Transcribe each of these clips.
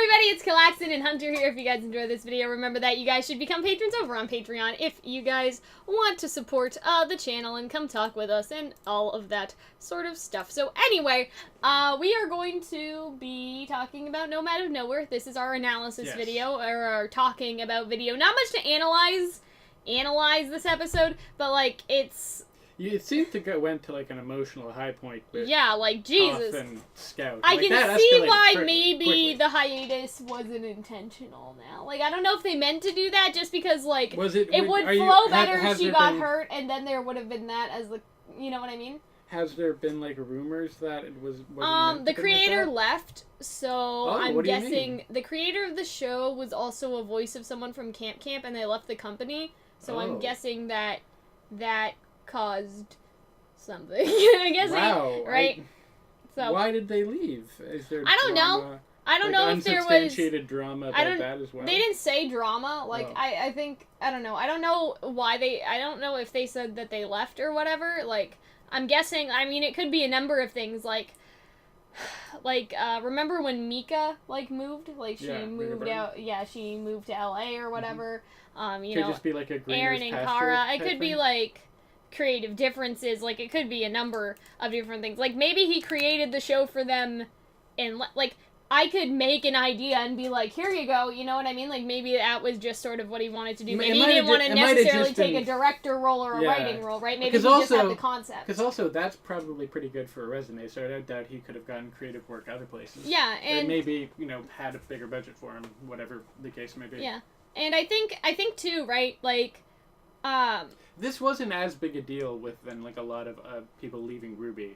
everybody, it's Calxiyn and Hunter here. If you guys enjoyed this video, remember that you guys should become patrons over on Patreon if you guys want to support the channel and come talk with us and all of that sort of stuff. So anyway, we are going to be talking about Nomad of Nowhere. This is our analysis video, or our talking about video. Not much to analyze this episode, but like it seemed to went to like an emotional high point with like Jesus. Toph and Scout. I like, can see why quickly. the hiatus wasn't intentional now. Like, I don't know if they meant to do that just because, like, it would flow better if she got hurt and then there would have been that as the, you know what I mean? Has there been, like, rumors that it was the creator left, so I'm guessing the the creator of the show was also a voice of someone from Camp and they left the company, so I'm guessing that caused something. I'm guessing, right? So why did they leave? Is there I don't know. I don't know if there was unsubstantiated drama about that as well. They didn't say drama. Like I think I don't know. I don't know why I don't know if they said that they left or whatever. Like I'm guessing. I mean, it could be a number of things. Like remember when Mika moved? Like she moved out. Yeah, she moved to LA or whatever. You know, just be like a Aaron and Kara. It could be like creative differences. Like it could be a number of different things. Like maybe he created the show for them, and like I could make an idea and be like, here you go. You know what I mean? Like maybe that was just sort of what he wanted to do. Maybe he didn't want to necessarily take a director role or a writing role, right? Maybe he just had the concept. Because also that's probably pretty good for a resume. So I don't doubt he could have gotten creative work other places. Yeah, and maybe had a bigger budget for him, whatever the case may be. Yeah, and I think too, right? Like. This wasn't as big a deal than like a lot of people leaving RWBY.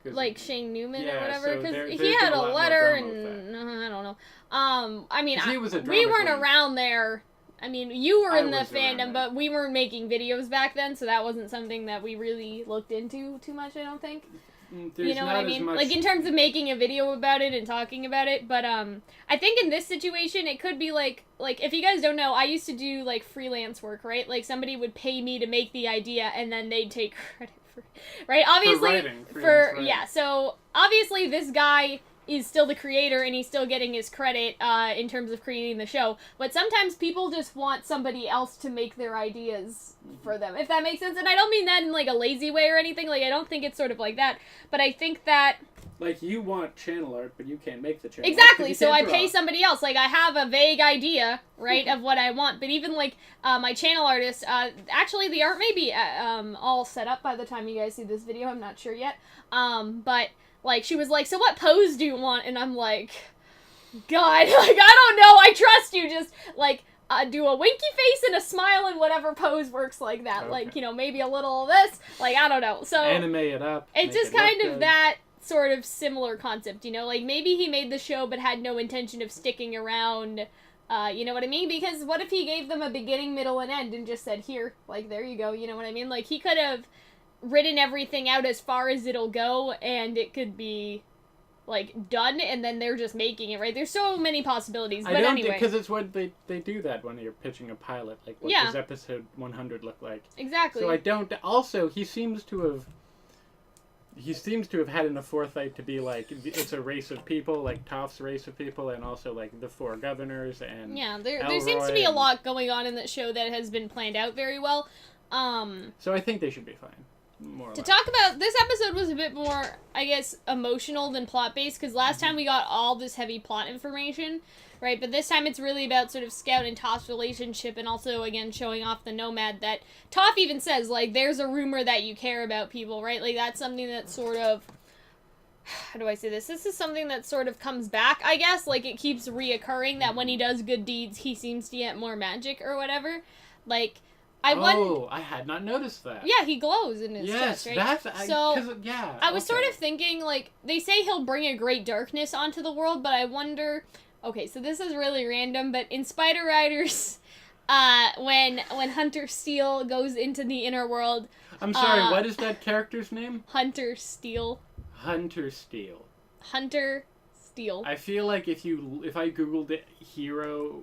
Like Shane Newman or whatever, because he had a letter and I don't know. I mean, we weren't around there. I mean, you were in the fandom, but we weren't making videos back then, so that wasn't something that we really looked into too much. I don't think. You know what I mean? Like in terms of making a video about it and talking about it, but I think in this situation it could be like if you guys don't know, I used to do like freelance work, right? Like somebody would pay me to make the idea and then they'd take credit for, right? Obviously for writing. So obviously this guy is still the creator and he's still getting his credit in terms of creating the show, but sometimes people just want somebody else to make their ideas for them, if that makes sense. And I don't mean that in like a lazy way or anything, like I don't think it's sort of like that, but I think that like you want channel art but you can't make the channel exactly, so I pay somebody else. Like I have a vague idea, right, of what I want, but even like my channel artist, actually the art may be all set up by the time you guys see this video, I'm not sure yet, but like, she was like, so what pose do you want? And I'm like, God, like, I don't know, I trust you, just, like, do a winky face and a smile and whatever pose works like that. Okay. Like, maybe a little of this, like, I don't know. So anime it up. It's just kind of that sort of similar concept, like, maybe he made the show but had no intention of sticking around, you know what I mean? Because what if he gave them a beginning, middle, and end and just said, here, like, there you go, you know what I mean? Like, he could have written everything out as far as it'll go, and it could be, like, done, and then they're just making it, right? There's so many possibilities, but anyway. Because it's what they do that when you're pitching a pilot, like, what does episode 100 look like? Exactly. So I don't, also, he seems to have had enough foresight to be like, it's a race of people, like Toph's race of people, and also, like, the 4 governors, and yeah, there seems to be a lot going on in that show that has been planned out very well. So I think they should be fine. To talk about, this episode was a bit more, I guess, emotional than plot-based, because last time we got all this heavy plot information, right? But this time it's really about sort of Scout and Toph's relationship, and also, again, showing off the Nomad that Toph even says, like, there's a rumor that you care about people, right? Like, that's something that sort of, how do I say this? This is something that sort of comes back, I guess. Like, it keeps reoccurring that when he does good deeds, he seems to get more magic or whatever. Like, I had not noticed that. Yeah, he glows in his chest, right? I was sort of thinking, like, they say he'll bring a great darkness onto the world, but I wonder, okay, so this is really random, but in Spider Riders, when Hunter Steele goes into the inner world... I'm sorry, what is that character's name? Hunter Steele. Hunter Steele. Hunter Steele. I feel like if I googled it, hero...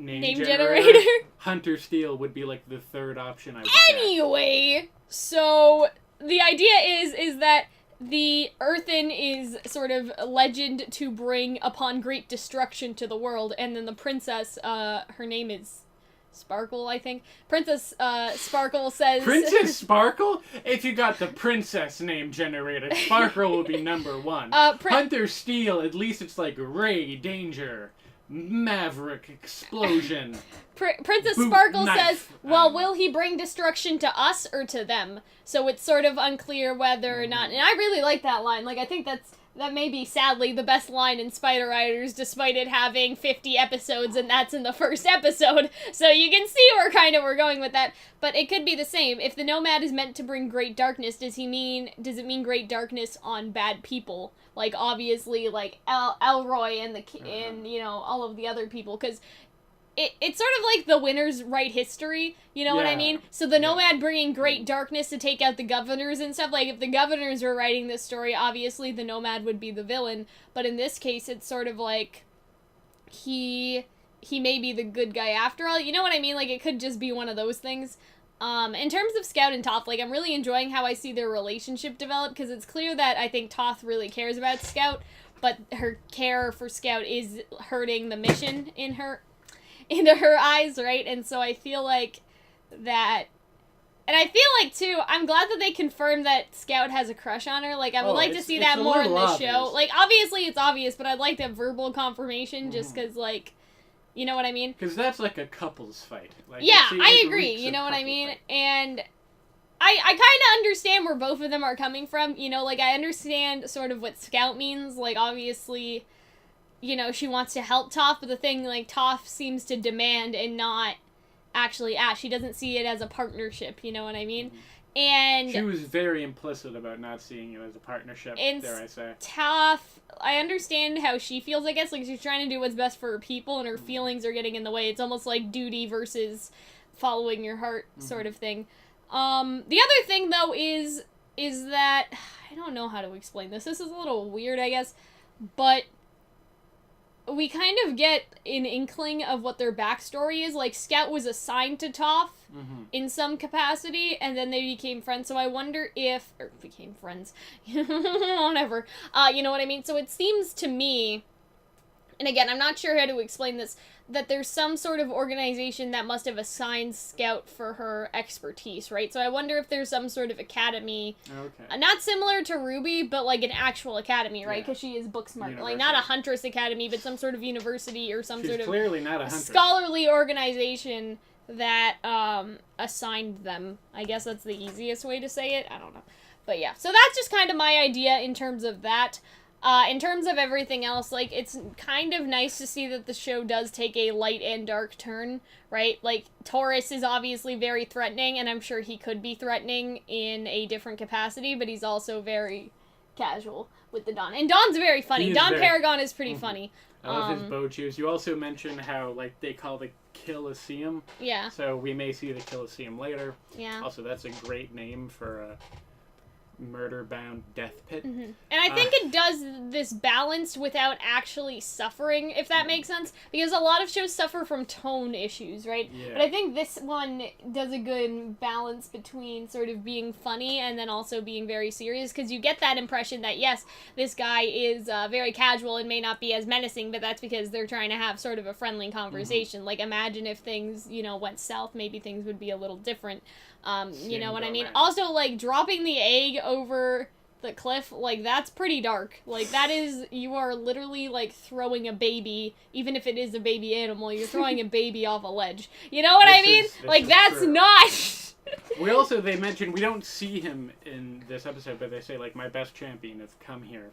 Name generator. Hunter Steele would be like the third option I would Anyway, so the idea is that the earthen is sort of a legend to bring upon great destruction to the world, and then the princess, her name is Sparkle, I think. Princess Sparkle says... Princess Sparkle? If you got the princess name generated, Sparkle will be number one. Hunter Steel, at least it's like Ray, Danger, Maverick, Explosion. Princess Sparkle says, well, will he bring destruction to us or to them? So it's sort of unclear whether or not... And I really like that line. Like, I think that may be, sadly, the best line in Spider Riders, despite it having 50 episodes, and that's in the first episode. So you can see where we're going with that. But it could be the same. If the Nomad is meant to bring great darkness, does it mean great darkness on bad people? Like, obviously, like, Elroy and you know, all of the other people. Because it's sort of like the winners write history, you know what I mean? So the Nomad bringing great darkness to take out the governors and stuff, like if the governors were writing this story, obviously the Nomad would be the villain, but in this case it's sort of like he may be the good guy after all, you know what I mean? Like it could just be one of those things. In terms of Scout and Toph, like I'm really enjoying how I see their relationship develop, because it's clear that I think Toph really cares about Scout, but her care for Scout is hurting the mission into her eyes, right? And so I feel like that, and I feel like too, I'm glad that they confirmed that Scout has a crush on her. Like I would like to see that more in the show. Like obviously it's obvious, but I'd like that verbal confirmission just because, like, you know what I mean? Because that's like a couples fight. Like, yeah, I agree. You know what I mean? Fight. And I kind of understand where both of them are coming from. You know, like I understand sort of what Scout means. Like obviously, you know, she wants to help Toph, but the thing, like, Toph seems to demand and not actually ask. She doesn't see it as a partnership, you know what I mean? And she was very implicit about not seeing it as a partnership, dare I say. Toph, I understand how she feels, I guess. Like, she's trying to do what's best for her people, and her feelings are getting in the way. It's almost like duty versus following your heart sort of thing. The other thing, though, is that... I don't know how to explain this. This is a little weird, I guess. But we kind of get an inkling of what their backstory is. Like, Scout was assigned to Toph in some capacity, and then they became friends. So I wonder if... Or became friends. Whatever. You know what I mean? So it seems to me... And again, I'm not sure how to explain this, that there's some sort of organization that must have assigned Scout for her expertise, right? So I wonder if there's some sort of academy, not similar to Ruby, but like an actual academy, right? Because she is book smart. University. Like, not a Huntress Academy, but some sort of university or some sort of clearly not a Huntress. Scholarly organization that assigned them. I guess that's the easiest way to say it. I don't know. But yeah, so that's just kind of my idea in terms of that. In terms of everything else, like, it's kind of nice to see that the show does take a light and dark turn, right? Like, Taurus is obviously very threatening, and I'm sure he could be threatening in a different capacity, but he's also very casual with the Dawn. And Dawn's very funny. Paragon is pretty funny. I love his bow chews. You also mentioned how, like, they call the Calxiyn. Yeah. So we may see the Calxiyn later. Yeah. Also, that's a great name for a murder-bound death pit. And I think it does this balance without actually suffering, if that makes sense, because a lot of shows suffer from tone issues, right? Yeah. But I think this one does a good balance between sort of being funny and then also being very serious, because you get that impression that, yes, this guy is very casual and may not be as menacing, but that's because they're trying to have sort of a friendly conversation. Like, imagine if things, you know, went south, maybe things would be a little different. You know what I mean? Also, like, dropping the egg over the cliff, like, that's pretty dark. Like, that is, you are literally, like, throwing a baby, even if it is a baby animal, you're throwing a baby off a ledge. You know what I mean? Like, that's not... They mentioned, we don't see him in this episode, but they say, like, my best champion has come here.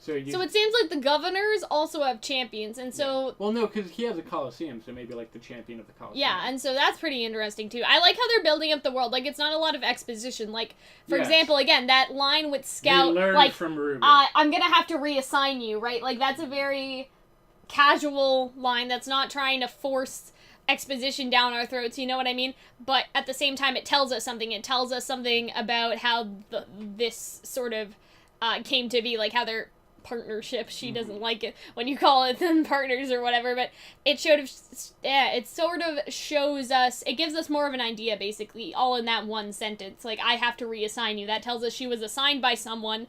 So it seems like the governors also have champions, and so... Yeah. Well, no, because he has a Coliseum, so maybe, like, the champion of the Coliseum. Yeah, and so that's pretty interesting, too. I like how they're building up the world. Like, it's not a lot of exposition. Like, for example, again, that line with Scout... They learned from Ruby. I'm gonna have to reassign you, right? Like, that's a very casual line that's not trying to force exposition down our throats, you know what I mean? But at the same time, it tells us something. It tells us something about how this sort of came to be, like, how they're... partnership. She doesn't like it when you call it them partners or whatever, but it sort of shows us, it gives us more of an idea, basically, all in that one sentence. Like, I have to reassign you. That tells us she was assigned by someone,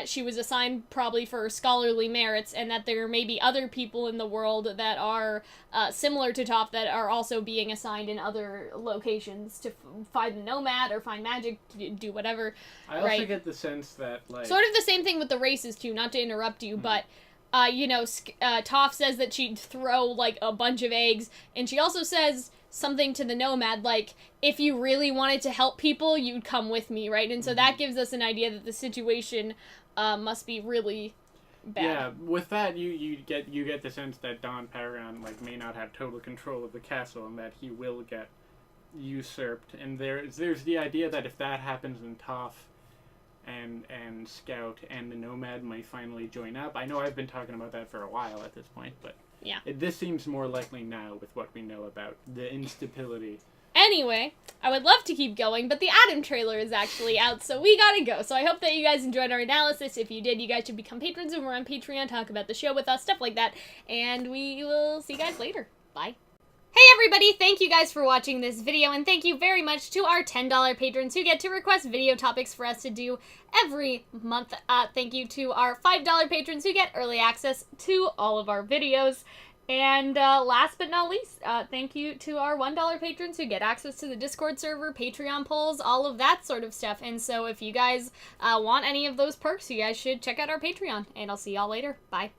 she was assigned probably for scholarly merits, and that there may be other people in the world that are similar to Toph that are also being assigned in other locations to find the Nomad or find magic, do whatever. I also get the sense that, like... Sort of the same thing with the races, too, not to interrupt you, but... Toph says that she'd throw, like, a bunch of eggs, and she also says something to the Nomad, like, if you really wanted to help people, you'd come with me, right? And so that gives us an idea that the situation must be really bad. Yeah, with that, you get the sense that Don Paragon, like, may not have total control of the castle, and that he will get usurped. And there's the idea that if that happens, then Toph and Scout and the Nomad might finally join up. I know I've been talking about that for a while at this point, but yeah, this seems more likely now with what we know about the instability. Anyway, I would love to keep going, but the Adam trailer is actually out, so we gotta go. So I hope that you guys enjoyed our analysis. If you did, you guys should become patrons over on Patreon, talk about the show with us, stuff like that, and we will see you guys later. Bye. Hey everybody, thank you guys for watching this video, and thank you very much to our $10 patrons who get to request video topics for us to do every month. Thank you to our $5 patrons who get early access to all of our videos. And last but not least, thank you to our $1 patrons who get access to the Discord server, Patreon polls, all of that sort of stuff. And so if you guys want any of those perks, you guys should check out our Patreon, and I'll see y'all later. Bye.